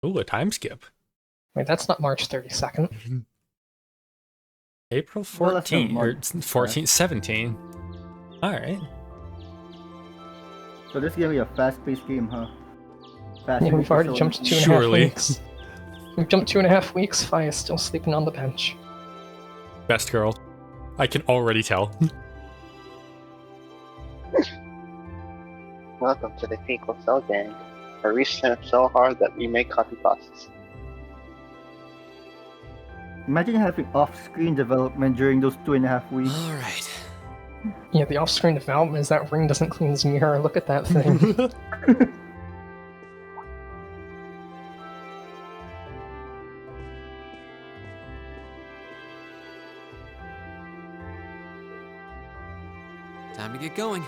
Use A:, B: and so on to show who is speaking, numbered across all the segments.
A: Ooh, a time skip.
B: Wait, that's not March 32nd.
A: April
C: Well, that's
A: 14th,
C: not
A: or
C: March.
A: 14th, 17. Alright.
C: So this is gonna be a fast-paced game, huh?
B: Yeah, we've already jumped 2.5
A: Surely.
B: weeks. We've jumped 2.5 weeks, Fia's still sleeping on the bench.
A: Best girl. I can already tell.
D: Welcome to the Fecal Cell Gang, where we snap so hard that we make copy pastas.
C: Imagine having off-screen development during those 2.5 weeks.
E: Alright.
B: Yeah, the off-screen development is that Ring doesn't clean his mirror. Look at that thing.
E: Time to get going.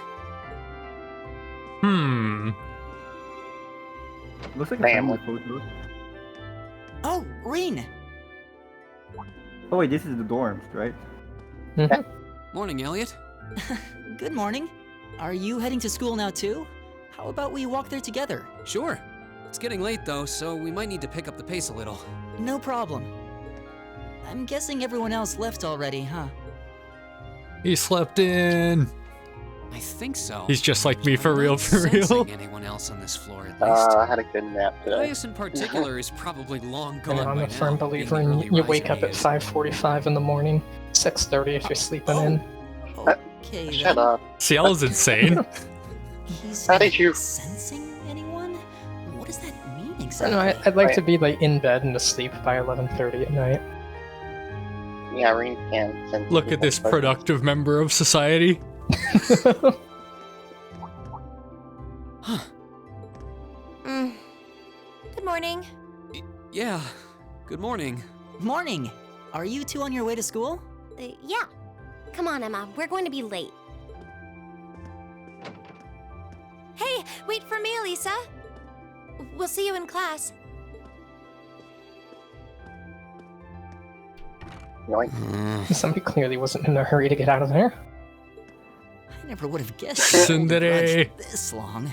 C: Looks like a
D: Family.
C: family photo.
F: Oh, Ring!
C: Oh wait, this is the dorms, right?
E: Morning, Elliot.
F: Good morning. Are you heading to school now too? How about we walk there together?
E: Sure. It's getting late though, so we might need to pick up the pace a little.
F: No problem. I'm guessing everyone else left already, huh?
A: He slept in.
E: I think so.
A: He's just like me, for
E: I'm
A: real,
E: not
A: for real.
E: sensing anyone else on this floor at least.
D: I had a good nap today.
E: Elias in particular is probably long gone
B: And I'm
E: by
B: a firm
E: now,
B: believer
E: being the
B: in
E: early
B: you wake
E: riser
B: up
E: he
B: at
E: is.
B: 5:45 in the morning, 6:30 if you're sleeping in.
F: Okay
D: Shut
F: then.
D: up.
A: Ciel's insane.
F: He's
D: How did you-
F: not sensing anyone? What does that mean
B: I
F: exactly?
B: don't know, I'd like to be like in bed and asleep by 11:30 at night.
D: Yeah, Ring can send
A: Look at this productive member of society.
E: Huh.
G: Good morning.
E: Yeah. Good morning.
F: Morning! Are you two on your way to school?
G: Yeah. Come on, Emma. We're going to be late. Hey, wait for me, Elisa. We'll see you in class.
D: Yoink.
B: Somebody clearly wasn't in a hurry to get out of there.
F: I never would have guessed she'd hold a
A: Tsundere.
F: grudge this long.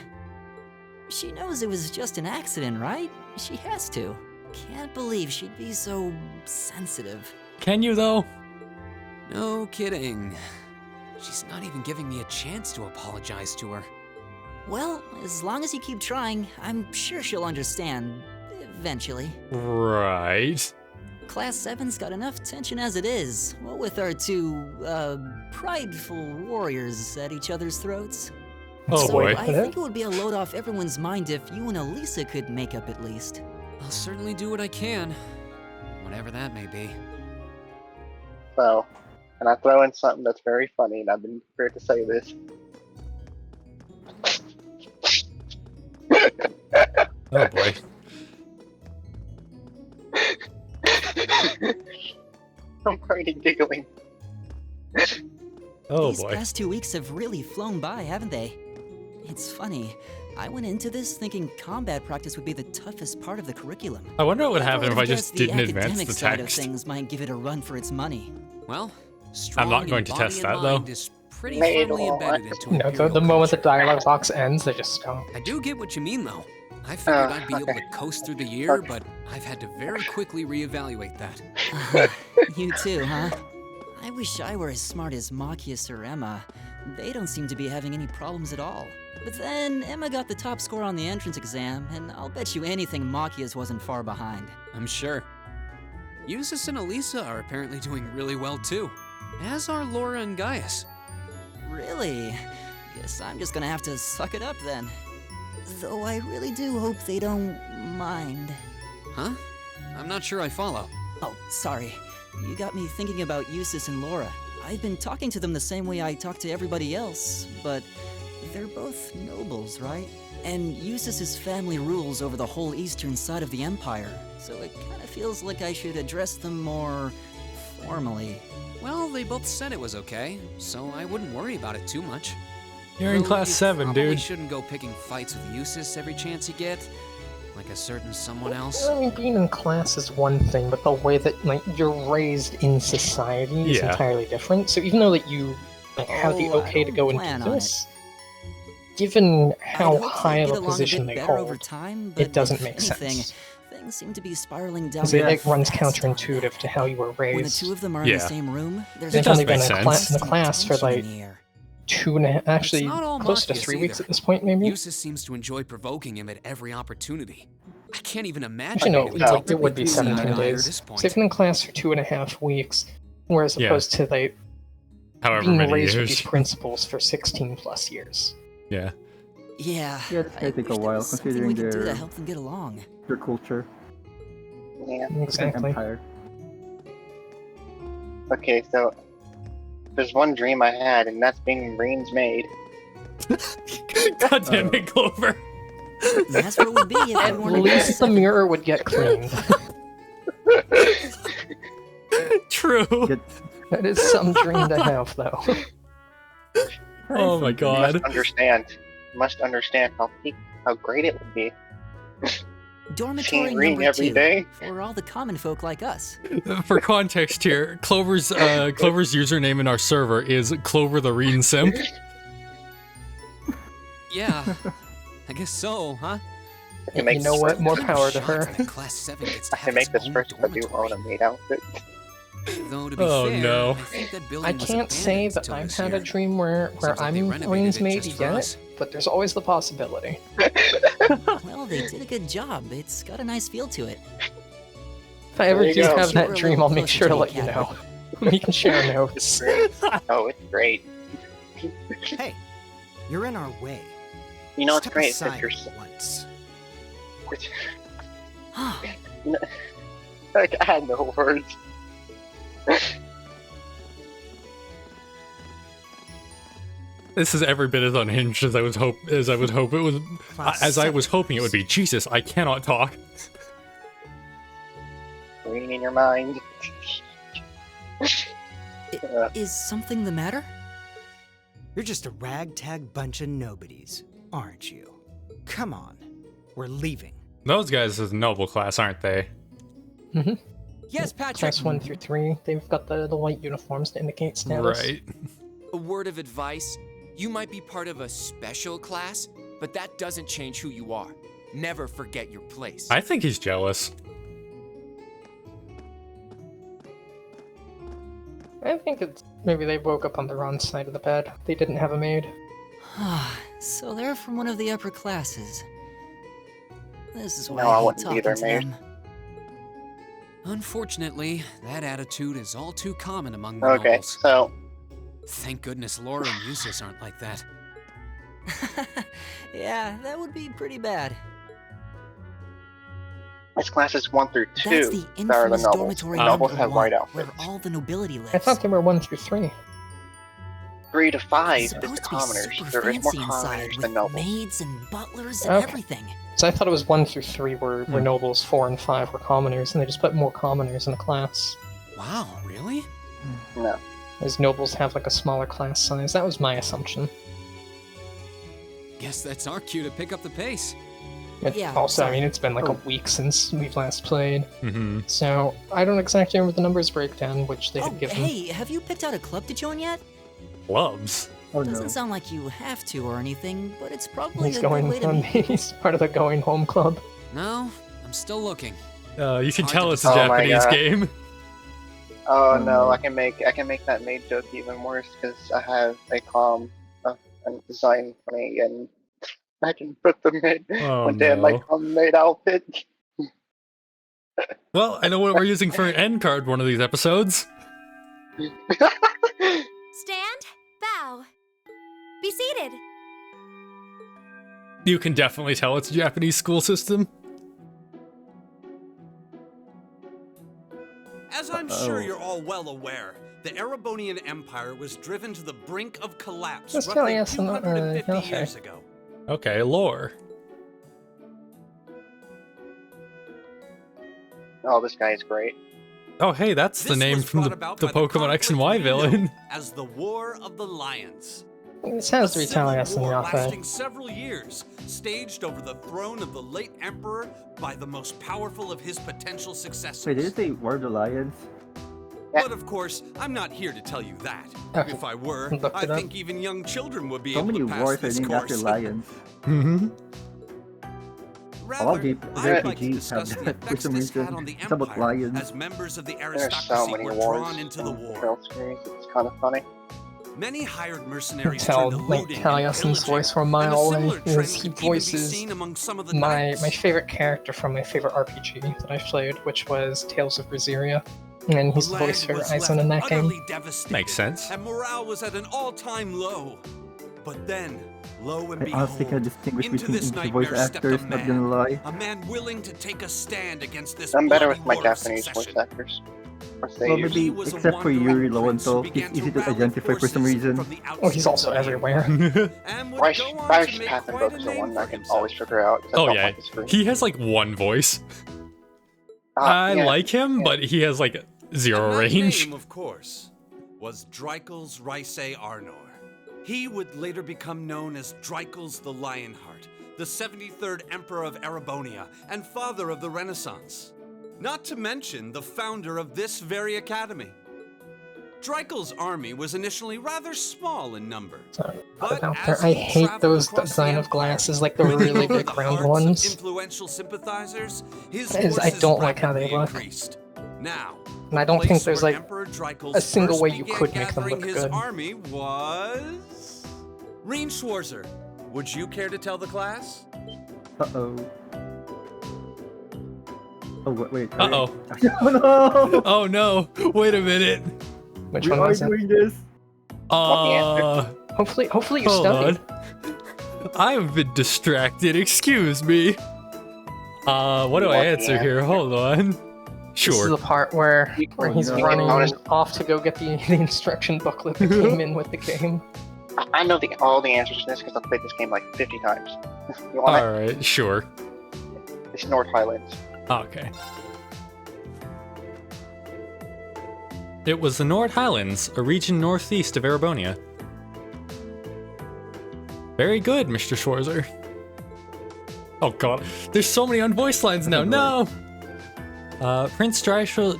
F: She knows it was just an accident, right? She has to. Can't believe she'd be so sensitive.
A: Can you, though?
E: No kidding. She's not even giving me a chance to apologize to her.
F: Well, as long as you keep trying, I'm sure she'll understand. Eventually.
A: Right.
F: Class 7's got enough tension as it is, what with our two, prideful warriors at each other's throats.
A: Oh
F: So
A: boy.
F: I think it would be a load off everyone's mind if you and Elisa could make up at least.
E: I'll certainly do what I can. Whatever that may be.
D: So, and I throw in something that's very funny, and I've been prepared to say this.
A: Oh boy.
D: I'm already giggling.
A: Oh
F: These
A: boy.
F: past 2 weeks have really flown by, haven't they? It's funny. I went into this thinking combat practice would be the toughest part of the curriculum.
A: I wonder what would
F: Never
A: happen if
F: would've
A: I just
F: guessed
A: didn't advance
F: academic
A: the
F: side of
A: text.
F: things might give it a run for its money.
E: Well, strong
A: not going
E: in
A: to
E: body
A: test
E: and
A: that, though.
E: mind is pretty
D: Made
E: firmly
D: all
E: embedded
D: right.
E: into
B: You know,
E: Imperial
B: the moment the
E: culture.
B: dialogue box ends, they just stop.
E: I do get what you mean, though. I figured I'd be able to coast through the year, but I've had to very quickly reevaluate that.
F: You too, huh? I wish I were as smart as Machias or Emma. They don't seem to be having any problems at all. But then Emma got the top score on the entrance exam, and I'll bet you anything Machias wasn't far behind.
E: I'm sure. Eustace and Elisa are apparently doing really well too, as are Laura and Gaius.
F: Really? Guess I'm just gonna have to suck it up then. Though I really do hope they don't mind.
E: Huh? I'm not sure I follow.
F: Oh, sorry. You got me thinking about Eustace and Laura. I've been talking to them the same way I talk to everybody else, but they're both nobles, right? And Eustace's family rules over the whole eastern side of the empire, so it kind of feels like I should address them more formally.
E: Well, they both said it was okay, so I wouldn't worry about it too much.
A: You're in
E: Though
A: class
E: you
A: 7,
E: probably
A: dude.
E: shouldn't go picking fights with Eustace every chance you get, like a certain someone else.
B: I mean, being in class is one thing, but the way that like you're raised in society is
A: Yeah.
B: entirely different. So even though that you like have the
F: Oh, I
B: okay to
F: don't
B: go and
F: plan
B: do
F: on
B: this, given
F: I'd
B: how
F: hope
B: high
F: they'd
B: of
F: get
B: a
F: along
B: position
F: bit
B: they
F: better over
B: hold,
F: time, but
B: it doesn't
F: if
B: make
F: anything,
B: sense.
F: things seem to be spiraling down.
B: Because it runs
F: fast.
B: counterintuitive to how you were
F: When the
B: raised.
F: two of them are in
A: Yeah.
F: the same room, there's
B: They've
A: does
B: only been
A: make
B: in,
A: sense.
B: in the class for like
F: in the air.
B: 2.5, actually
E: not all
B: closer to
E: Machias
B: 3 weeks
E: either.
B: at this point, maybe.
E: Eustace seems to enjoy provoking him at every opportunity. I can't even imagine.
B: Actually, no,
E: being
B: it would be
E: able to
B: 17
E: at
B: days.
E: this
B: So
E: point.
B: they've been in class for 2.5 weeks, whereas
A: Yeah.
B: opposed to like
A: However
B: being
A: many
B: raised with
A: years.
B: these principles for 16 plus years.
A: Yeah.
F: Yeah.
C: Yeah, it's gonna
F: I
C: take a
F: wish there
C: while,
F: was something we
C: considering
F: could do to
C: their-
F: help them get along.
C: Their culture.
D: Yeah.
C: It's an
B: Exactly.
C: empire.
D: Okay, so there's one dream I had, and that's being Rain's maid.
A: God damn it, Clover.
F: That's what it would be if
B: At
F: everyone had
B: least the mirror would get cleaned.
A: True.
C: Get-
B: That is some dream to have, though.
A: Oh my
D: You
A: god.
D: must understand how great it would be.
F: Dormitory
D: Seeing Rain
F: number
D: every
F: 2
D: day.
F: for all the common folk like us.
A: For context here, Clover's username in our server is Clover the Reen Simp.
E: Yeah, I guess so, huh?
D: I can make
B: You know
D: this
B: what?
D: first-
B: More power to
E: Shocked
B: her.
E: that Class 7 gets to
D: I
E: have
D: can make
E: its
D: this
E: own
D: first, but do own a
E: dormitory.
D: maid outfit.
E: Though to be
A: Oh,
E: fair,
A: no.
E: I think that building
B: I
E: was
B: can't say
E: abandoned
B: that
E: till
B: I've
E: this
B: had a
E: year.
B: dream where
E: Seems like they
B: I'm
E: renovated
B: Rain's
E: it
B: maid
E: just for
B: yet,
E: us.
B: but there's always the possibility.
F: Well, they did a good job. It's got a nice feel to it.
B: If I ever
D: There you
B: do
D: go.
B: have
F: We're
B: that
F: a
B: dream,
F: little
B: I'll make
F: closer
B: sure
F: to
B: to
F: the
B: let you
F: academy.
B: know. We can share notes.
D: Oh, it's great.
H: Hey, you're in our way.
D: You know, it's
H: Step
D: great
H: aside
D: because you're.
H: once.
D: Like, I had no words.
A: This is every bit as unhinged as I was hoping it would be. Jesus, I cannot talk.
D: Rain in your mind.
F: Is something the matter?
H: You're just a ragtag bunch of nobodies, aren't you? Come on, we're leaving.
A: Those guys is noble class, aren't they?
E: Yes, Patrick.
B: Class 1 through 3, they've got the white uniforms to indicate status.
A: Right.
I: A word of advice: you might be part of a special class, but that doesn't change who you are. Never forget your place.
A: I think he's jealous.
B: I think it's maybe they woke up on the wrong side of the bed. They didn't have a maid.
F: So they're from one of the upper classes. This is why
D: No, I
F: I hate
D: wouldn't be
F: talking
D: their
F: to
D: maid.
F: them.
E: Unfortunately, that attitude is all too common among the
D: Okay,
E: nobles.
D: so
E: Thank goodness Laura and Eustace aren't like that.
F: Yeah, that would be pretty bad.
D: it's classes 1 through 2
F: That's the
D: that are the
F: infamous
D: nobles.
F: dormitory
D: The nobles
F: number
D: have
F: 1,
D: white
F: where
D: outfits.
F: all the nobility lives.
B: I thought they were 1 through 3.
D: 3 to 5
F: It's
D: is the
F: supposed to be
D: commoners.
F: super
D: There is more
F: fancy inside
D: commoners
F: with
D: than nobles.
F: maids and butlers and
B: Okay.
F: everything.
B: So I thought it was 1 through 3 were nobles, 4 and 5 were commoners, and they just put more commoners in the class.
E: Wow, really?
D: No.
B: As nobles have like a smaller class size. That was my assumption.
E: Guess that's our cue to pick up the pace.
F: Yeah,
B: Also, I
F: sorry.
B: mean, it's been like a week since we've last played,
A: Mm-hmm.
B: so I don't exactly remember the numbers breakdown, which they
F: Oh,
B: had given.
F: hey, have you picked out a club to join yet?
A: Clubs.
C: Oh
F: Doesn't
C: no.
F: sound like you have to or anything, but it's probably
B: He's
F: a good way
B: going
F: to
B: on.
F: meet.
B: He's part of the going home club.
E: No, I'm still looking.
A: You can
E: Hard
A: tell
E: to
A: it's a
D: decide. Oh my
A: Japanese
D: God.
A: game.
D: Oh no, I can make that maid joke even worse because I have a design for me, and I can put them in
A: Oh,
D: one day in my
A: no.
D: maid outfit.
A: Well, I know what we're using for an end card one of these episodes.
G: Stand, bow, be seated.
A: You can definitely tell it's a Japanese school system.
J: As I'm sure you're all well aware, the Erebonian Empire was driven to the brink of collapse
B: Let's
J: roughly
B: tell you some,
J: 250
B: okay.
J: years ago.
A: Okay, lore.
D: Oh, this guy is great.
A: Oh, hey, that's the
J: This
A: name
J: was
A: from
J: brought
A: the
J: about by
A: Pokemon X and Y
J: conflict we know
A: villain.
J: as the War of the Lions.
B: It sounds to be telling us in the
J: war
B: offer.
J: lasting several years, staged over the throne of the late emperor by the most powerful of his potential successors.
C: Wait, did it say War of the Lions?
J: But of course, I'm not here to tell you that.
B: Okay.
J: If I were,
B: Looked
J: I
B: it up.
J: think even young children would be
C: So
J: able
C: many
J: to pass
C: wars are
J: this
C: named
J: course.
C: after lions.
A: Mm-hmm.
C: All
J: Rather,
C: the
J: I'd like to
C: RPGs
J: discuss
C: have
J: the
C: that for
J: effects
C: some
J: this had
C: reason.
J: on the
C: It's about
J: Empire
C: lions.
J: as members of the
D: There's
J: aristocracy
D: so many
J: were
D: wars
J: drawn into the
D: in
J: war.
D: Trail series. It's kind of funny.
J: Many hired
B: You can
J: mercenaries
B: tell
J: turned to
B: like
J: looting and
B: Taliesin's
J: pillaging,
B: voice from a
J: and
B: mile
J: a
B: away
J: similar
B: is
J: trend
B: he
J: could even be
B: voices
J: seen among some of the
B: my
J: knights.
B: favorite character from my favorite RPG that I've played, which was Tales of Berseria. And he's the
J: land
B: voice for
J: was
B: Aizen
J: left
B: in that game.
J: utterly devastated,
A: Makes sense.
J: and morale was at an all-time low. But then, lo and
C: I honestly can't
J: behold,
C: distinguish
J: into
C: between
J: this
C: each
J: nightmare
C: voice
J: stepped a
C: actors, not gonna
J: man,
C: lie.
J: a man willing to take a stand against this
D: I'm better
J: bloody
D: with my
J: war of
D: Japanese voice
J: secession.
D: actors. Or
C: Well,
D: saviors.
C: maybe
J: was a
C: except for
J: wandering
C: Yuri
J: prince who
C: Lowenthal, he's
J: began to
C: easy to
J: rally
C: identify for some
J: forces
C: reason.
J: from the
B: Oh, he's
J: outskirts
B: also
J: of the
B: everywhere.
J: and would
D: Rice
J: go on
D: Rice
J: to make
D: Path and
J: quite a
D: Books are
J: name
D: one
J: for
D: I can
J: himself.
D: always figure out. 'cause I
A: Oh
D: don't
A: yeah,
D: like his voice.
A: he has like one voice. I
D: Yeah,
A: like him,
D: yeah.
A: but he has like zero
J: And that
A: range.
J: name, of course, was Dreikel's Rice Arnor. He would later become known as Dreikel's the Lionheart, the 73rd Emperor of Erebonia, and father of the Renaissance. Not to mention the founder of this very academy. Dreikel's army was initially rather small in number.
B: Sorry, put
J: But
B: it out
J: as
B: there. I
J: he
B: hate
J: traveled
B: those
J: across the
B: design of
J: empire,
B: glasses, like the
J: winning
B: really
J: over
B: big
J: the
B: round
J: hearts of
B: ones.
J: influential sympathizers, his
B: I
J: forces
B: don't like how they
J: rapidly
B: look.
J: increased. Now,
B: And I don't
J: place
B: think there's
J: where
B: like
J: Emperor Dreikel
B: a single
J: first
B: way you
J: began
B: could make them
J: gathering
B: look
J: his
B: good.
J: army was Reen Schwarzer. Would you care to tell the class?
C: Uh-oh. Oh, wait.
A: Uh-oh.
C: Oh no!
A: Oh no! Wait a minute.
B: Which
C: We
B: one
C: are
B: was it?
C: doing this!
B: Hopefully you
A: hold
B: studied.
A: on. I've been distracted. Excuse me. What do I answer here? Hold on.
B: This is
A: Sure.
B: the part where he's
C: no.
B: running
D: Bonus.
B: off to go get the instruction booklet that came in with the game.
D: I know all the answers to this because I've played this game like 50 times. You want
A: All right. Sure.
D: it? It's North Highlands.
A: Okay. It was the Nord Highlands, a region northeast of Erebonia. Very good, Mr. Schwarzer. Oh god, there's so many unvoiced lines now. No. Prince Dreikel.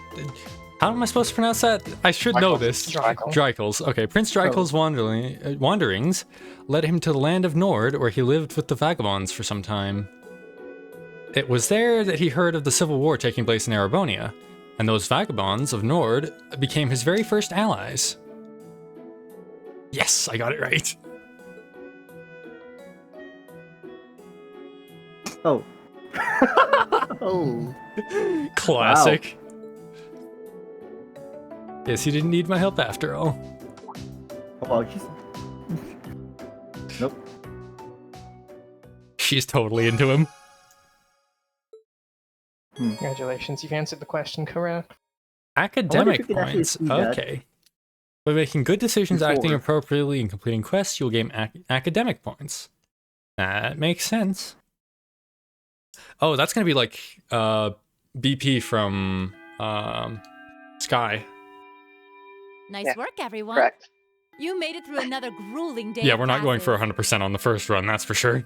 A: How am I supposed to pronounce that? I should know this. Dreikel's. Okay, Prince Dreikel's wanderings led him to the land of Nord, where he lived with the vagabonds for some time. It was there that he heard of the civil war taking place in Erebonia, and those vagabonds of Nord became his very first allies. Yes, I got it right.
C: Oh. Oh.
A: Classic. Guess he didn't need my help after all.
C: Oh, she's... Nope.
A: She's totally into him.
B: Congratulations, you've answered the question correct.
A: Academic
C: you could actually
A: points.
C: see that.
A: Okay. By making good decisions,
C: Before.
A: acting appropriately, and completing quests, you'll gain academic points. That makes sense. Oh, that's gonna be like BP from Sky.
G: Nice
D: Yeah,
G: work, everyone.
D: Correct.
G: You made it through another grueling day.
A: Yeah,
G: of
A: we're not going for
G: classes.
A: 100% on the first run, that's for sure.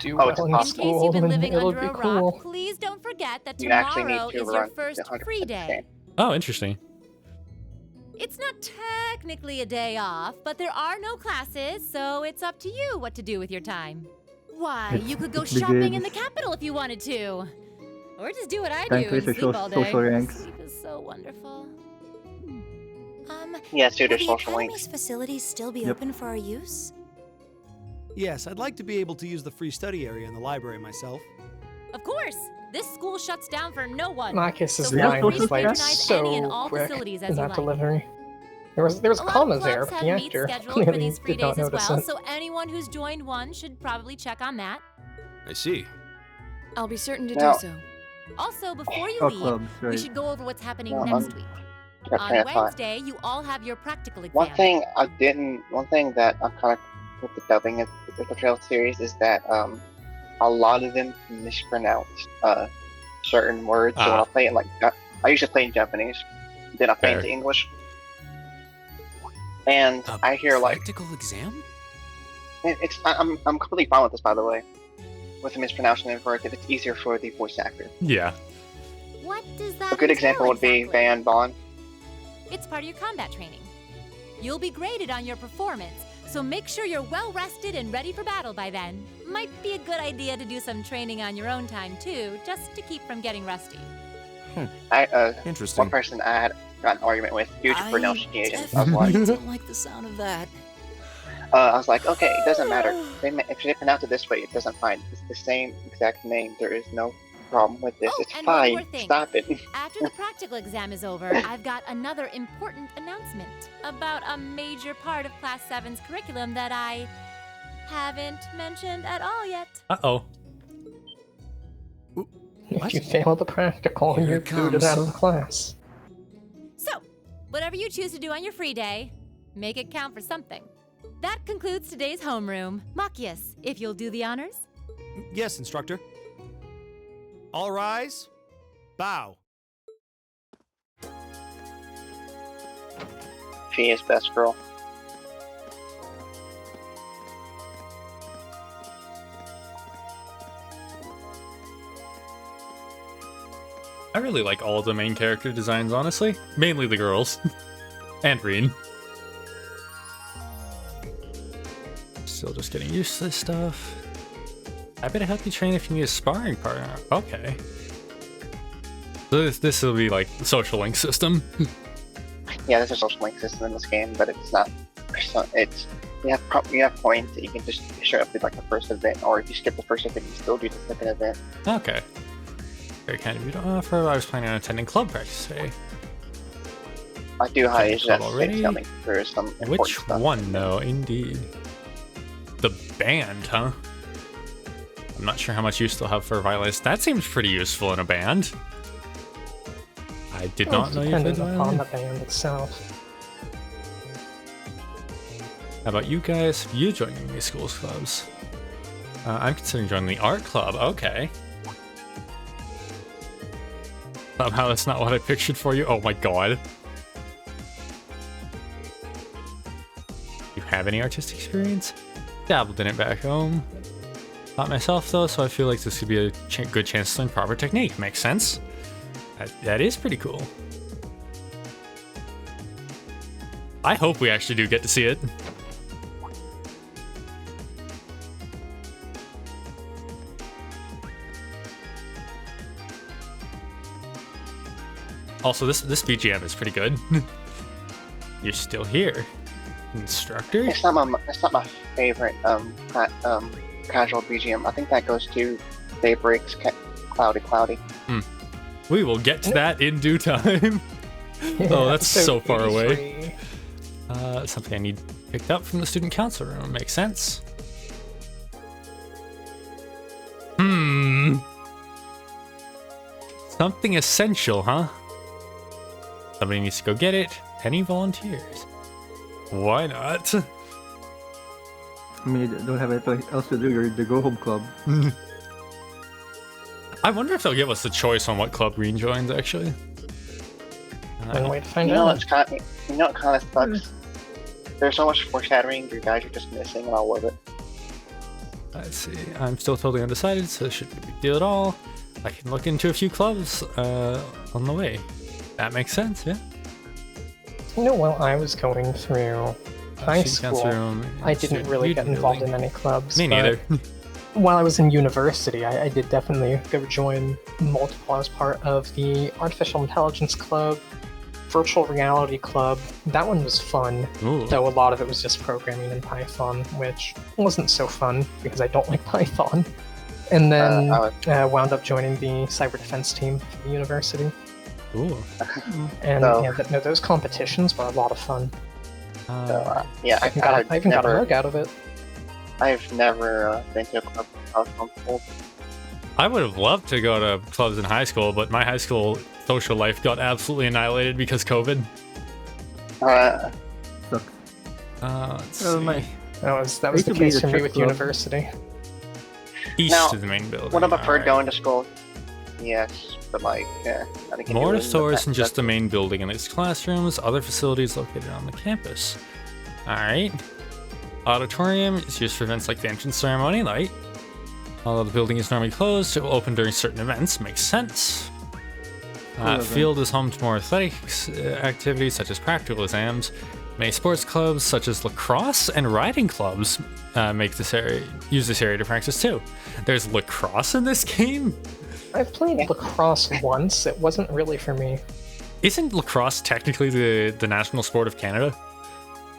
B: Do
D: Oh, it's
B: well in
D: impossible.
G: In case
B: school
G: you've been
B: and
G: living
B: it'll
G: under
B: be
G: a
B: cool.
G: rock, please don't forget that
D: You actually need
G: tomorrow
D: to
G: is your
D: run
G: first
D: 100%
G: free day.
D: stand.
A: Oh, interesting.
G: It's not technically a day off, but there are no classes, so it's up to you what to do with your time. Why, you could go
C: It
G: shopping in the
C: begins.
G: capital if you wanted to. Or just do what I
C: Time
G: do
C: to
G: and
C: raise
G: sleep
C: your
G: all day.
C: social ranks.
G: Sleep is so wonderful.
D: Yes, dude,
K: Will
D: there's
K: the
D: social
K: Academy's
D: links.
K: facilities still be
C: Yep.
K: open for our use?
L: Yes, I'd like to be able to use the free study area in the library myself.
G: Of course, this school shuts down for no one.
B: Marcus's
G: So
C: feel
B: line
C: free
B: was
C: to
B: like
G: patronize any and
B: so
G: all
B: quick
G: facilities as
B: in
G: you
B: that
G: like.
B: delivery. There was
G: A lot of
B: commas there,
G: clubs
B: but
G: have
B: the
G: meets
B: actor
G: scheduled for
B: clearly
G: these free
B: did not
G: days as
B: notice
G: well,
B: it.
G: so anyone who's joined one should probably check on that.
L: I see.
K: I'll be certain to
D: Now-
K: do so.
G: Also, before you
C: Oh,
G: leave,
C: clubs,
G: we
C: right.
G: should go over what's happening
D: Well,
G: next week.
D: Got
G: On
D: train of thought.
G: Wednesday, you all have your practical exam.
D: One thing that I'm kind of with the dubbing of the Trail series is that a lot of them mispronounce certain words. So when I play it I usually play in Japanese, then I play
A: Fair.
D: into English, and I hear like
E: Practical exam?
D: I'm completely fine with this, by the way, with the mispronouncing of words if it's easier for the voice actor.
A: Yeah.
G: What does that
D: A good
G: entail
D: example would be
G: exactly?
D: Van Bond.
G: It's part of your combat training. You'll be graded on your performance, so make sure you're well rested and ready for battle by then. Might be a good idea to do some training on your own time too, just to keep from getting rusty.
I: Interesting.
D: One person I had got an argument with due to pronunciation. I was
F: I
D: like,
F: don't like the sound of that.
D: I was like, okay, it doesn't matter. If they pronounce it this way, it doesn't mind. It's the same exact name. There is no problem with this. It's
G: and one more
D: fine.
G: thing.
D: Stop it.
G: After the practical exam is over, I've got another important announcement about a major part of Class 7's curriculum that I haven't mentioned at all yet.
A: Uh-oh.
B: If you fail the practical, you're booted out of the class.
G: So, whatever you choose to do on your free day, make it count for something. That concludes today's homeroom. Machias, if you'll do the honors.
L: Yes, instructor. All rise. Bow.
D: She is best girl.
A: I really like all of the main character designs, honestly. Mainly the girls. And Reen. Still just getting used to this stuff. I better help you train if you need a sparring partner. Okay. So this will be like the social link system.
D: Yeah, there's a social link system in this game, but it's not. It's you have points that you can just show up with like the first event, or if you skip the first event, you still do the second event.
A: Okay. Very kind of you to offer. I was planning on attending club practice today.
D: I do highly suggest
A: already?
D: coming for some important
A: Which
D: stuff.
A: one, though? Indeed. The band, huh? I'm not sure how much you still have for violins. That seems pretty useful in a band. I did not know you played
B: Depending upon
A: violin.
B: the band itself.
A: How about you guys? You joining these schools clubs? I'm considering joining the art club. Okay. Somehow that's not what I pictured for you. Oh my god. You have any artistic experience? Dabbled in it back home. Not myself though, so I feel like this could be a good chance to learn proper technique. Makes sense. That is pretty cool. I hope we actually do get to see it. Also, this BGM is pretty good. You're still here, instructor.
D: It's not my favorite casual BGM. I think that goes to Daybreak's Cloudy.
A: We will get to that in due time. Oh, that's so far away. Something I need picked up from the student council room. Makes sense. Something essential, huh? Somebody needs to go get it. Any volunteers? Why not?
C: I mean, you don't have anything else to do. You're the Go Home Club.
A: I wonder if they'll give us the choice on what club Green joins, actually.
B: One way to find
D: You know
B: out.
D: what's what kind of sucks? There's so much foreshadowing. You guys are just missing, and I love it.
A: Let's see. I'm still totally undecided, so it shouldn't be a big deal at all. I can look into a few clubs on the way. That makes sense, yeah.
B: You know, while I was going through high school, I didn't really get involved in any clubs.
A: Me neither.
B: While I was in university, I did definitely go join multiple. I was part of the Artificial Intelligence Club, Virtual Reality Club. That one was fun, though a lot of it was just programming in Python, which wasn't so fun because I don't like Python. And then wound up joining the cyber defense team for the university.
A: Ooh.
B: And those competitions were a lot of fun.
D: I
B: even got a mug out of it.
D: I've never been to a club I was comfortable.
A: I would have loved to go to clubs in high school, but my high school social life got absolutely annihilated because COVID. Let's see.
B: That was the case for me with university.
A: East of the main building.
D: Would I prefer going to school? Yes, but like, I think
A: More Thors than just the main building and its classrooms, other facilities located on the campus. Alright. Auditorium is used for events like the entrance ceremony, light. Although the building is normally closed, it will open during certain events. Makes sense. Field is home to more athletics activities such as practical exams. Many sports clubs, such as lacrosse and riding clubs, use this area to practice too. There's lacrosse in this game?
B: I've played lacrosse once. It wasn't really for me.
A: Isn't lacrosse technically the national sport of Canada?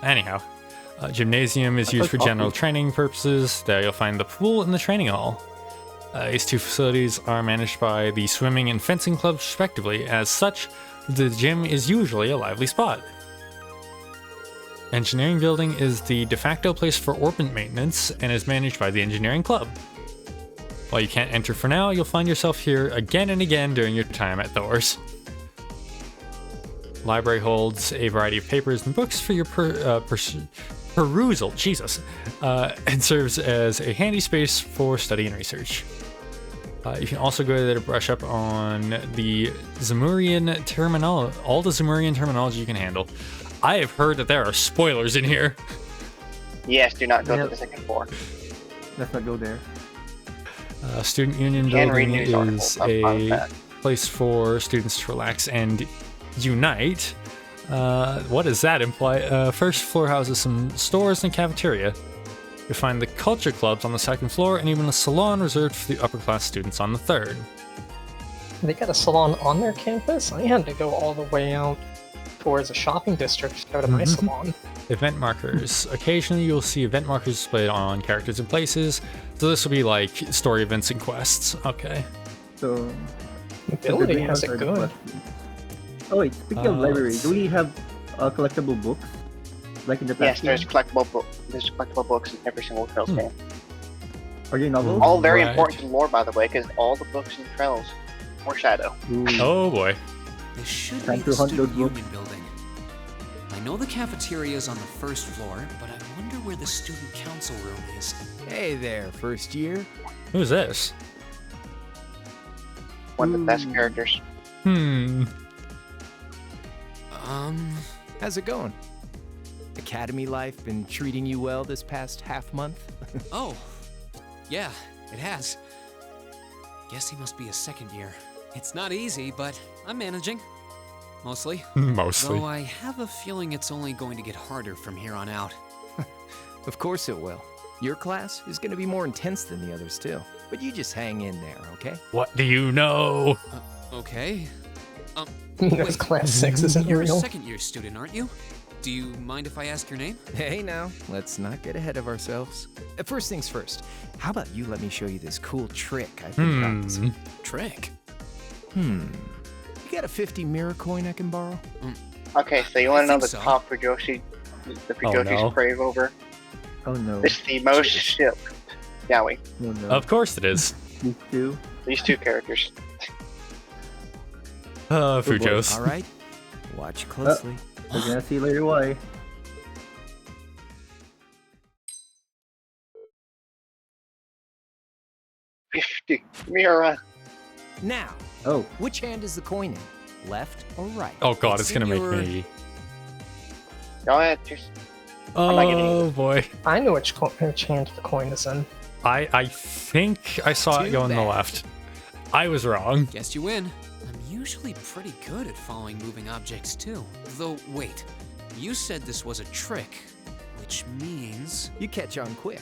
A: Anyhow, gymnasium is used for general training purposes. There you'll find the pool and the training hall. These two facilities are managed by the swimming and fencing clubs respectively. As such, the gym is usually a lively spot. Engineering building is the de facto place for orbit maintenance and is managed by the engineering club. While you can't enter for now, you'll find yourself here again and again during your time at Thors. Library holds a variety of papers and books for your perusal, and serves as a handy space for study and research. You can also go there to brush up on the Zemurian terminology, all the Zemurian terminology you can handle. I have heard that there are spoilers in here.
D: Yes, do not go to the second floor.
C: Let's not go there.
A: Student Union building is a place for students to relax and unite. What does that imply? First floor houses some stores and cafeteria. You'll find the culture clubs on the second floor and even a salon reserved for the upper class students on the third.
B: They got a salon on their campus? I had to go all the way out towards a shopping district to go to my salon.
A: Event markers. Occasionally you'll see event markers displayed on characters and places. So this will be like story events and quests. Okay.
C: So
B: Ability has it good.
C: Oh wait, speaking of library, do we have collectible books? Like in the past?
D: Yes, there's collectible books in every single Trails game.
C: Are they novels?
D: All very important to lore, by the way, because all the books in Trails foreshadow.
A: Oh boy.
E: This should be the Student Union building. I know the cafeteria is on the first floor, but I wonder where the student council room is.
M: Hey there, first year.
A: Who's this?
D: One of the best characters.
M: How's it going? Academy life been treating you well this past half month?
E: Oh, yeah, it has. Guess he must be a second year. It's not easy, but I'm managing. Mostly.
A: Mostly.
E: Though I have a feeling it's only going to get harder from here on out.
M: Of course it will. Your class is going to be more intense than the others too. But you just hang in there, okay?
A: What do you know?
E: Okay.
B: Wait, class 6 isn't
E: you're
B: real.
E: a second year student, aren't you? Do you mind if I ask your name?
M: Hey now, let's not get ahead of ourselves. First things first, how about you let me show you this cool trick I've been practicing?
E: Trick?
M: You got a 50 mirror coin I can borrow?
D: Okay, so you want to know the
E: so.
D: top Fujoshi's crave over?
C: Oh no.
D: It's the most shipped yaoi.
C: Oh no.
A: Of course it is.
C: These two.
D: These two characters.
A: Fujos.
M: All right, watch closely.
C: We're gonna see later why.
D: Mira.
M: Now, which hand is the coin in? Left or right?
A: Oh god, it's gonna make me.
D: Go ahead, just.
A: Oh boy.
B: I know which hand the coin is in.
A: I think I saw it go on the left. I was wrong.
E: Guess you win. I'm usually pretty good at following moving objects too. Though, wait. You said this was a trick, which means...
M: You catch on quick.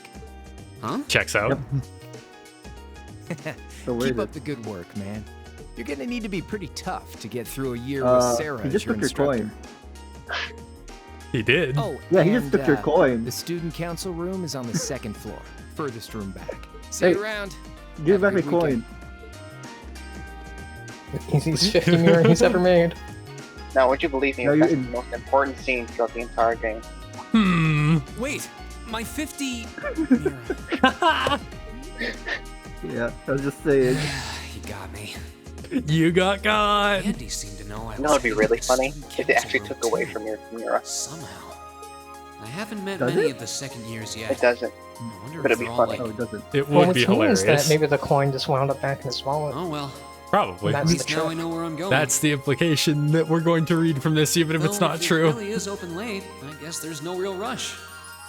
E: Huh?
A: Checks out.
C: So
M: Keep up the good work, man. You're gonna need to be pretty tough to get through a year with
C: He
M: Sarah
C: just
M: as your
C: took your
M: instructor.
C: coin.
A: He did.
M: Oh,
C: Yeah, he just
M: and,
C: took your coin.
M: The student council room is on the second floor, furthest room back. See
C: Hey,
M: you around.
C: Give
M: Have
C: back
M: a
C: my
M: good
C: coin.
B: Easiest 50 mirror he's ever made.
D: Now, would you believe me?
C: No,
D: That's
C: you're
D: the most important scene throughout the entire game.
E: Wait, my 50...
C: Yeah, I was just saying.
E: He got me.
A: You got God.
E: Andy seemed to know I
D: You know,
E: was
D: it'd be really funny if it actually took away from your Mira.
E: Somehow. I haven't met
C: Does
E: many
C: it?
E: of the second years yet.
D: It doesn't.
E: I wonder
D: But
E: if
D: it'd be
E: they're all
D: funny.
E: like...
C: Oh, it doesn't.
A: It
B: Well,
A: would
B: which
A: be
B: means
A: hilarious.
B: that maybe the coin just wound up back in his wallet.
E: Oh well.
A: Probably.
B: That's
E: At least
B: the
E: now
B: trick.
E: I know where I'm going.
A: That's the implication that we're going to read from this, even if it's
E: Though
A: not
E: if
A: true.
E: It really is open late. I guess there's no real rush.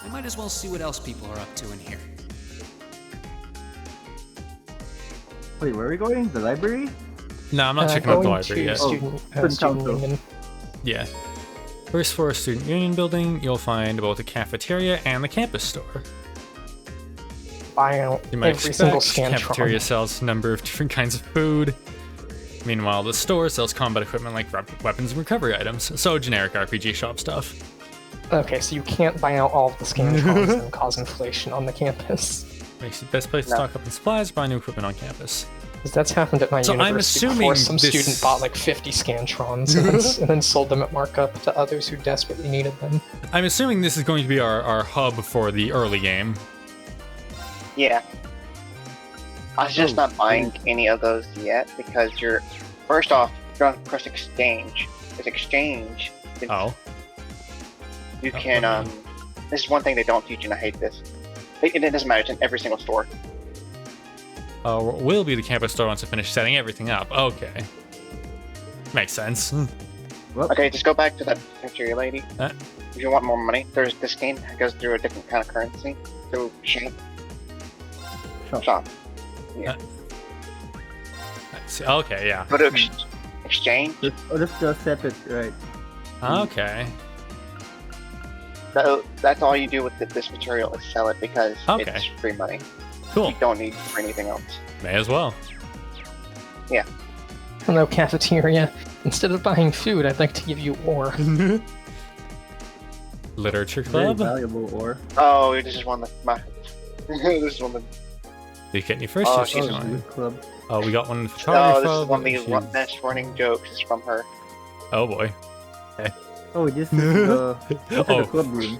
E: I might as well see what else people are up to in here.
C: Wait, where are we going? The library?
A: No, I'm not checking out the
B: Going
A: library
B: to
A: yet.
B: Student
C: Student
B: student
C: council.
B: union.
A: Yeah. First floor student union building, you'll find both the cafeteria and the campus store.
B: Buy out
A: You might
B: every single
A: expect cafeteria
B: Scantron.
A: sells a number of different kinds of food. Meanwhile, the store sells combat equipment like weapons and recovery items, so generic RPG shop stuff.
B: Okay, so you can't buy out all of the Scantrons and cause inflation on the campus.
A: Makes it the best place to stock up on supplies, buy new equipment on campus.
B: Because that's happened at my
A: So I'm
B: university
A: assuming
B: before. Some
A: this-
B: student bought like 50 Scantrons and then sold them at markup to others who desperately needed them.
A: I'm assuming this is going to be our hub for the early game.
D: Yeah. I was just not buying any of those yet because you're first off you're going to press exchange. With exchange, you can this is one thing they don't teach, and I hate this. It doesn't matter. It's in every single store.
A: Will be the campus store once I finish setting everything up. Okay. Makes sense.
D: Okay, just go back to that cafeteria lady. If you want more money, there's this game that goes through a different kind of currency. Through shop. Yeah.
A: Okay, yeah.
D: Go to exchange.
C: Just set it right.
A: Okay.
D: That's all you do with this material is sell it because it's free money.
A: Cool.
D: You don't need it for anything else.
A: May as well.
D: Yeah.
B: Hello, cafeteria. Instead of buying food, I'd like to give you ore.
A: Literature
C: Very
A: club.
C: valuable ore.
D: Oh, this is one of my. This is one of.
A: Did you get any first?
D: Oh,
A: she's
D: she's
C: club.
A: Oh, we got one in the
D: Oh,
A: photography
D: this is
A: club.
D: one of
A: She's-
D: the best running jokes is from her.
A: Oh boy. Okay.
C: Oh, this is the, the club room.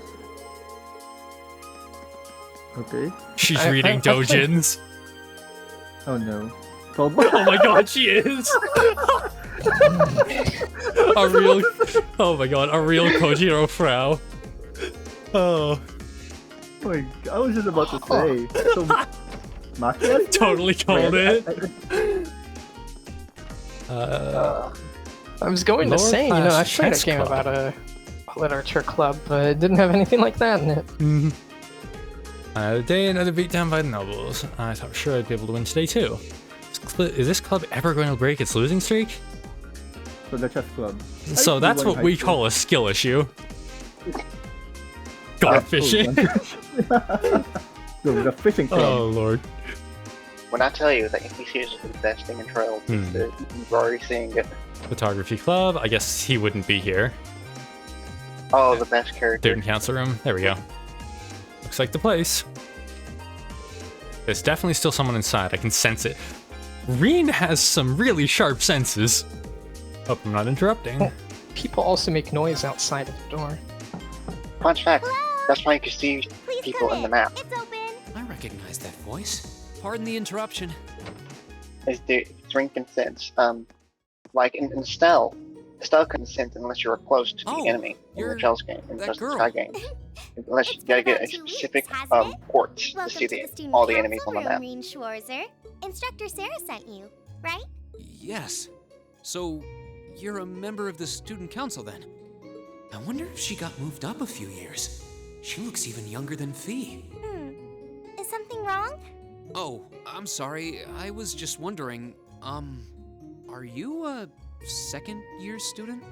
C: Okay.
A: She's reading dojins.
C: Oh no.
A: Oh my god, she is! A real, oh my god, a real Kojiro Frau. Oh.
C: Wait, I was just about to say. So, Maki?
A: Totally called it.
B: I was going to
A: Lower
B: say,
A: class
B: I played a
A: chess
B: game
A: club.
B: about a literature club, but it didn't have anything like that in it.
A: Another day, another beatdown by the nobles. I thought for sure I'd be able to win today too. Is this club ever going to break its losing streak?
C: So the chess club.
A: So that's what we call a skill issue. God, fishing.
C: The fishing club.
A: Oh lord.
D: When I tell you that NPC is the best thing in Trails, you're already seeing it.
A: Photography club. I guess he wouldn't be here.
D: Oh, the best character.
A: Student council room. There we go. Looks like the place. There's definitely still someone inside. I can sense it. Reen has some really sharp senses. Hope I'm not interrupting.
B: Oh, people also make noise outside of the door.
D: Fun fact, that's why you can see people in the map.
E: I recognize that voice. Pardon the interruption.
D: It's ring consents. Like in Estelle couldn't sense unless you were close to the enemy in the Trails game, in the Sky game. Unless you gotta get a specific port to see all the enemies on the map.
N: Reen Schwarzer. Instructor Sarah sent you, right?
E: Yes. So, you're a member of the student council then? I wonder if she got moved up a few years. She looks even younger than Fee.
N: Is something wrong?
E: Oh, I'm sorry. I was just wondering, are you a second-year student?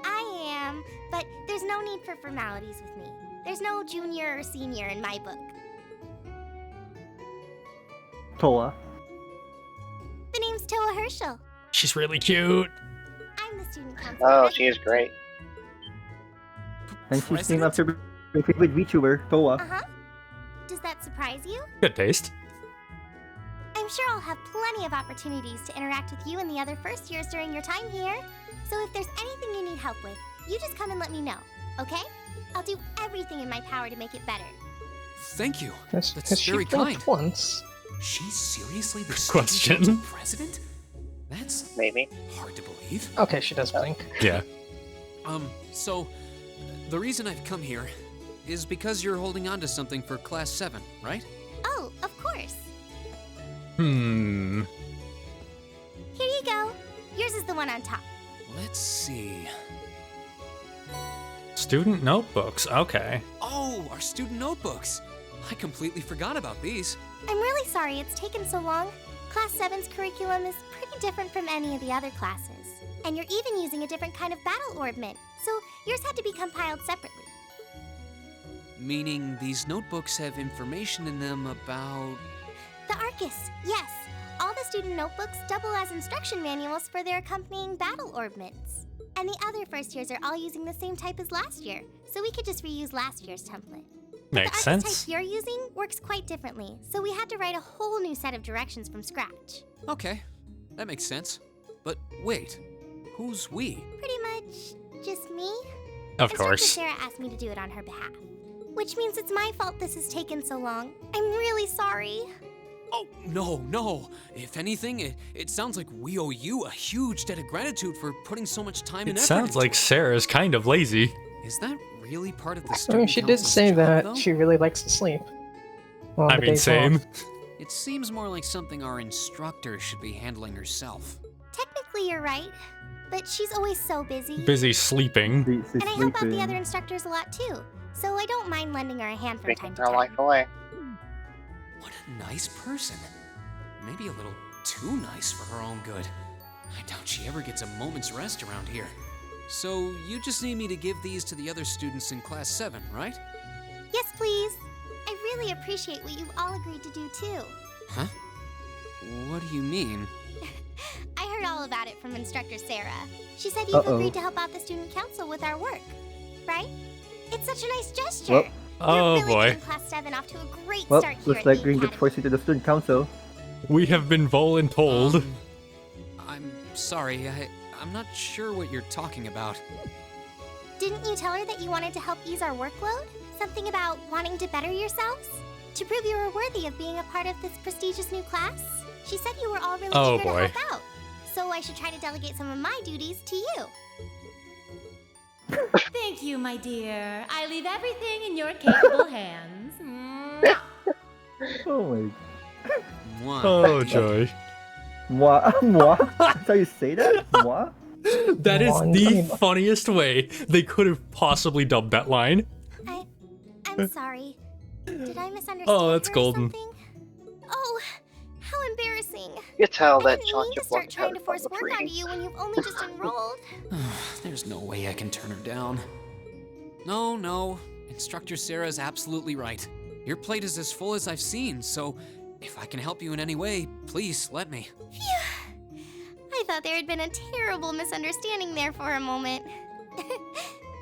N: I am, but there's no need for formalities with me. There's no junior or senior in my book.
C: Toa.
N: The name's Toa Herschel.
A: She's really cute.
N: I'm the student council.
D: Oh, she is great.
C: And she's named after my favorite VTuber, Toa.
N: Uh-huh. Does that surprise you?
A: Good taste.
N: I'm sure I'll have plenty of opportunities to interact with you and the other first years during your time here. So if there's anything you need help with, you just come and let me know, okay? I'll do everything in my power to make it better.
E: Thank you.
B: Has
E: That's
B: she
E: very
B: blinked
E: kind.
B: once?
E: She's seriously the
A: Question.
E: student council president? That's
D: maybe
E: hard to believe.
B: Okay, she does blink.
A: Yeah.
E: So, the reason I've come here is because you're holding on to something for Class 7, right?
N: Oh, of course.
B: Hmm.
N: Here you go. Yours is the one on top.
E: Let's see.
A: Student notebooks. Okay.
E: Oh, our student notebooks. I completely forgot about these.
N: I'm really sorry it's taken so long. Class 7's curriculum is pretty different from any of the other classes. And you're even using a different kind of battle orbment, so yours had to be compiled separately.
E: Meaning these notebooks have information in them about...
N: The Arcus, yes. All the student notebooks double as instruction manuals for their accompanying battle orbments. And the other first years are all using the same type as last year, so we could just reuse last year's template.
A: Makes
N: The Arcus
A: sense.
N: type you're using works quite differently, so we had to write a whole new set of directions from scratch.
E: Okay, that makes sense. But wait, who's we?
N: Pretty much just me.
A: Of
N: Instructor
A: course.
N: Sarah asked me to do it on her behalf. Which means it's my fault this has taken so long. I'm really sorry.
E: Oh, no. If anything, it sounds like we owe you a huge debt of gratitude for putting so much time and
A: It
E: effort
A: sounds
E: into
A: like
E: it.
A: Sarah's kind of lazy.
E: Is that really part of the
B: I
E: student
B: mean, she did
E: council's
B: say
E: job,
B: that
E: though?
B: she really likes to sleep. On
A: I
B: the
A: mean,
B: days
A: same.
B: off.
E: It seems more like something our instructor should be handling herself.
N: Technically, you're right. But she's always so busy.
A: Busy sleeping.
N: And I help out the other instructors a lot too. So I don't mind lending her a hand from time
D: Making
N: to
D: her
N: time.
D: life away.
E: What a nice person. Maybe a little too nice for her own good. I doubt she ever gets a moment's rest around here. So you just need me to give these to the other students in Class 7, right?
N: Yes, please. I really appreciate what you've all agreed to do too.
E: Huh? What do you mean?
N: I heard all about it from Instructor Sarah. She said you've agreed to help out the student council with our work, right? It's such a nice gesture.
C: Well,
A: Oh
N: You're really
A: boy.
N: getting Class 7 off to a great
C: Well,
N: start here
C: looks
N: at
C: like
N: the
C: Green gets
N: Academy.
C: forced into the student council.
A: We have been voluntold.
E: I'm sorry, I'm not sure what you're talking about.
N: Didn't you tell her that you wanted to help ease our workload? Something about wanting to better yourselves? To prove you were worthy of being a part of this prestigious new class? She said you were all really
A: Oh,
N: eager
A: boy.
N: to help out. So I should try to delegate some of my duties to you.
G: Thank you, my dear. I leave everything in your capable hands. Mwah.
C: Oh my.
E: Mwah.
A: Oh joy.
C: Moi. Moi? That's how you say that? Moi?
A: That is
B: One
A: the
B: time.
A: funniest way they could have possibly dubbed that line.
N: I'm sorry. Did I misunderstand
A: Oh, that's
N: her or
A: golden.
N: something? Oh, how embarrassing.
D: You tell
N: I
D: that
N: didn't mean to
D: Chacha
N: start trying to
D: Blanca
N: force
D: was
N: work onto
D: reading.
N: you when you've only just enrolled.
E: There's no way I can turn her down. No. Instructor Sarah's absolutely right. Your plate is as full as I've seen, so if I can help you in any way, please let me.
N: Phew. I thought there had been a terrible misunderstanding there for a moment.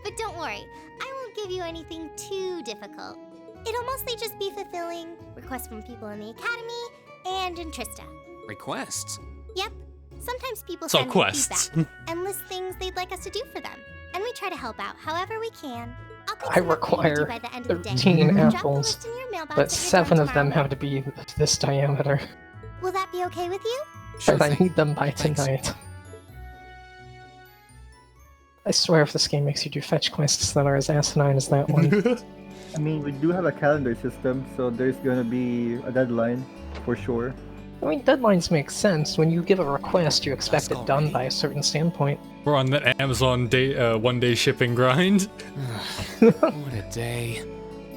N: But don't worry, I won't give you anything too difficult. It'll mostly just be fulfilling requests from people in the academy and in Trista.
E: Requests?
N: Yep. Sometimes people
A: So
N: send me
A: quests.
N: feedback and list things they'd like us to do for them. And we try to help out however we can. I'll
B: I
N: get some up for you to do
B: require
N: by the end of the day.
B: 13
N: Drop the
B: apples,
N: list in your mailbox
B: but
N: at your
B: 7
N: door
B: of them
N: tomorrow.
B: have to be this diameter.
N: Will that be okay with you?
E: Sure
B: And I
E: thing.
B: need them by
E: Thanks.
B: tonight. I swear if this game makes you do fetch quests that are as asinine as that one.
C: I mean, we do have a calendar system, so there's gonna be a deadline for sure.
B: I mean, deadlines make sense. When you give a request, you expect it done
E: already?
B: by a certain standpoint.
A: We're on that Amazon day, one-day shipping grind.
E: What a day.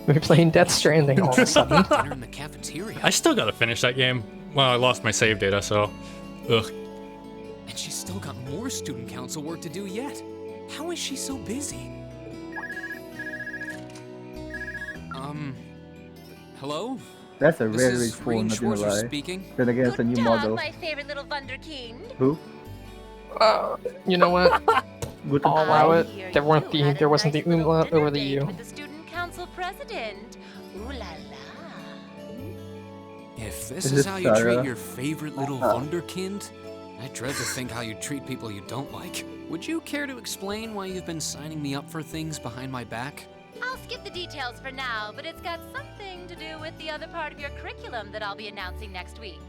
B: We're playing Death Stranding all of a sudden.
E: Dinner in the cafeteria.
A: I still gotta finish that game. Well, I lost my save data, so... Ugh.
E: And she's still got more student council work to do yet. How is she so busy? Hello?
C: That's a
E: This
C: rare
E: is
C: phone, not gonna
E: Schwarzer
C: lie.
E: speaking.
C: Then again, it's a new
G: Good
C: model.
G: job, my favorite little wunderkind.
C: Who?
B: You know what?
C: Good
B: I'll allow
G: I
B: it.
G: hear
B: There weren't
G: you had a
B: there wasn't
G: nice
B: the
G: little
B: umlaut
G: dinner
B: over the
G: date
B: U.
G: with the student council president. Ooh la la.
E: If this
C: Is
E: is
C: this
E: how you treat
C: Sarah?
E: your favorite little wunderkind, I dread to think how you treat people you don't like. Would you care to explain why you've been signing me up for things behind my back?
G: I'll skip the details for now, but it's got something to do with the other part of your curriculum that I'll be announcing next week.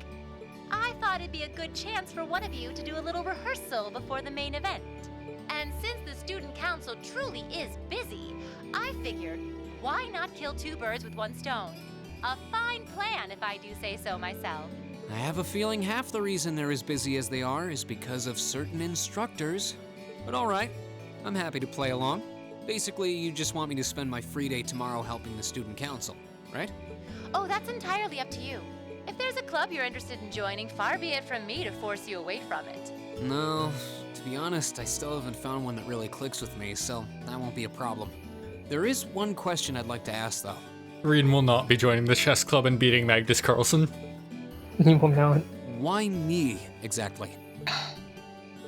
G: I thought it'd be a good chance for one of you to do a little rehearsal before the main event. And since the student council truly is busy, I figured, why not kill two birds with one stone? A fine plan, if I do say so myself.
E: I have a feeling half the reason they're as busy as they are is because of certain instructors. But alright, I'm happy to play along. Basically, you just want me to spend my free day tomorrow helping the student council, right?
G: Oh, that's entirely up to you. If there's a club you're interested in joining, far be it from me to force you away from it.
E: No, to be honest, I still haven't found one that really clicks with me, so that won't be a problem. There is one question I'd like to ask, though.
A: Rin will not be joining the chess club and beating Magnus Carlsen.
B: He will not.
E: Why me, exactly?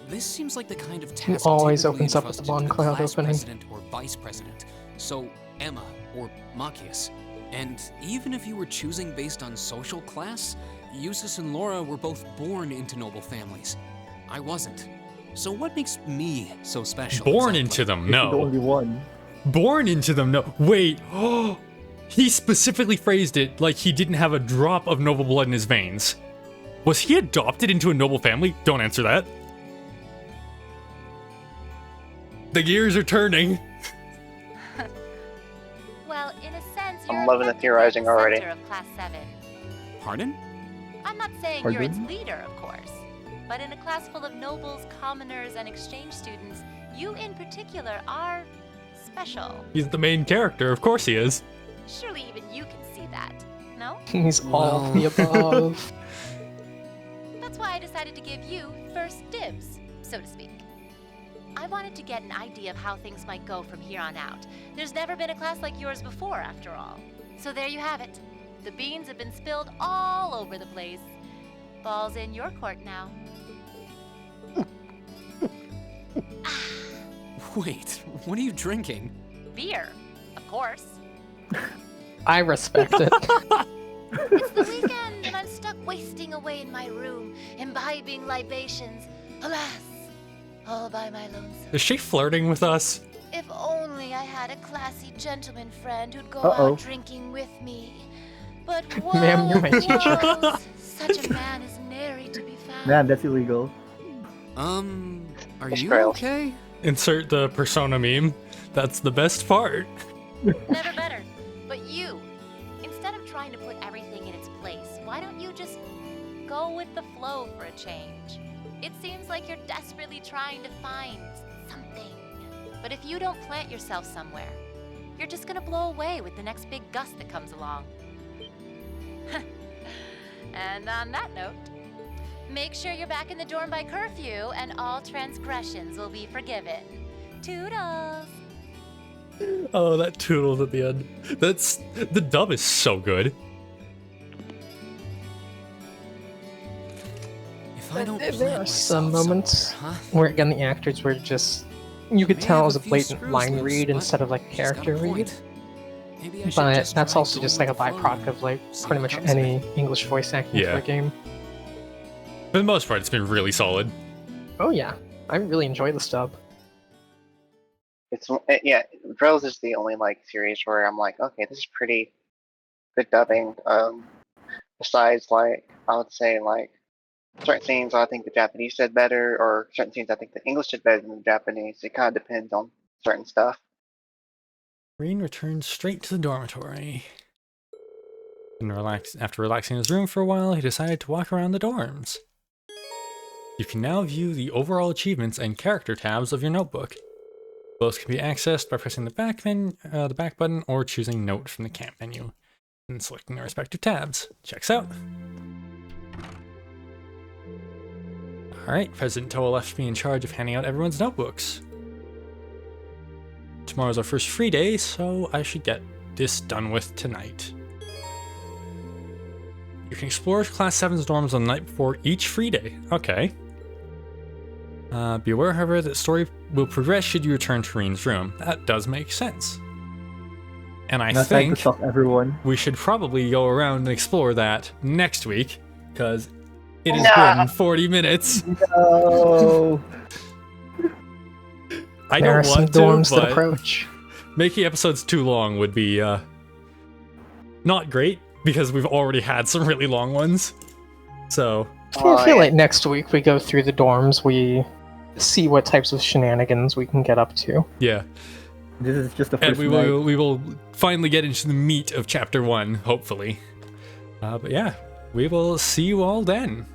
E: This seems like the kind of
B: He
E: task
B: always
E: typically
B: opens up with the
E: entrusted to
B: Bond Cloud
E: class
B: opening.
E: president or vice president. So Emma or Machias. And even if you were choosing based on social class, Eustace and Laura were both born into noble families. I wasn't. So what makes me so special?
A: Born
E: exactly?
A: into them,
C: You're the
A: no.
C: only one.
A: Born into them, no. Wait, oh, he specifically phrased it like he didn't have a drop of noble blood in his veins. Was he adopted into a noble family? Don't answer that. The gears are turning.
G: Well, in a sense,
D: I'm
G: you're
D: loving the
G: effectively
D: theorizing
G: the
D: already.
G: center of Class 7.
E: Pardon?
G: I'm not saying you're its
C: Pardon?
G: leader, of course. But in a class full of nobles, commoners, and exchange students, you in particular are special.
A: He's the main character, of course he is.
G: Surely even you can see that, no?
B: He's all of the above.
G: That's why I decided to give you first dibs, so to speak. I wanted to get an idea of how things might go from here on out. There's never been a class like yours before, after all. So there you have it. The beans have been spilled all over the place. Ball's in your court now.
E: Wait, what are you drinking?
G: Beer, of course.
B: I respect it.
G: It's the weekend and I'm stuck wasting away in my room, imbibing libations. Alas, all by my lonesome.
A: Is she flirting with us?
G: If only I had a classy gentleman friend who'd go
C: Uh-oh.
G: out drinking with me. But
B: Ma'am, you're my
G: woe,
B: teacher.
G: woes, such a man is nary to be found.
C: Man, that's illegal.
E: Are
D: It's
E: you
D: trails.
E: okay?
A: Insert the persona meme. That's the best part.
G: Never better. But you, instead of trying to put everything in its place, why don't you just go with the flow for a change? It seems like you're desperately trying to find something. But if you don't plant yourself somewhere, you're just gonna blow away with the next big gust that comes along. And on that note, make sure you're back in the dorm by curfew and all transgressions will be forgiven. Toodles!
A: Oh, that toodles at the end. The dub is so good.
E: If I don't
B: There
E: plant
B: are
E: myself
B: some moments
E: somewhere, huh?
B: where, again, the actors were just... You could
E: May
B: tell
E: have
B: it was a
E: few
B: blatant
E: screws
B: line
E: loose,
B: read
E: but
B: instead of like a
E: she's got
B: character read.
E: point. Maybe I should
B: But
E: just
B: that's
E: try
B: also just like
E: going
B: a
E: with the flow
B: byproduct of like
E: and see
B: pretty
E: what
B: much
E: comes of
B: any
E: it.
B: English voice acting
A: Yeah.
B: for a game.
A: For the most part, it's been really solid.
B: Oh yeah, I really enjoy the dub.
D: Yeah, Drills is the only like series where I'm like, okay, this is pretty good dubbing. Besides, like, I would say like certain scenes I think the Japanese did better, or certain scenes I think the English did better than the Japanese. It kind of depends on certain stuff.
A: Green returns straight to the dormitory. And after relaxing in his room for a while, he decided to walk around the dorms. You can now view the overall achievements and character tabs of your notebook. Both can be accessed by pressing the back button or choosing Note from the camp menu and selecting the respective tabs. Checks out. Alright, President Toa left me in charge of handing out everyone's notebooks. Tomorrow's our first free day, so I should get this done with tonight. You can explore Class 7's dorms on the night before each free day. Okay. Be aware, however, that the story will progress should you return to Reen's room. That does make sense. And I
C: Not time to
A: think
C: shock everyone.
A: we should probably go around and explore that next week, because it has
D: Nah.
A: been 40 minutes.
C: No.
A: I
B: There
A: don't
B: are some
A: want to,
B: dorms that
A: but
B: approach.
A: making episodes too long would be not great, because we've already had some really long ones. So
B: I feel like next week we go through the dorms, we see what types of shenanigans we can get up to.
A: yeah,
C: This is just the
A: and
C: first
A: we
C: night.
A: will finally get into the meat of chapter 1, hopefully. But yeah, we will see you all then.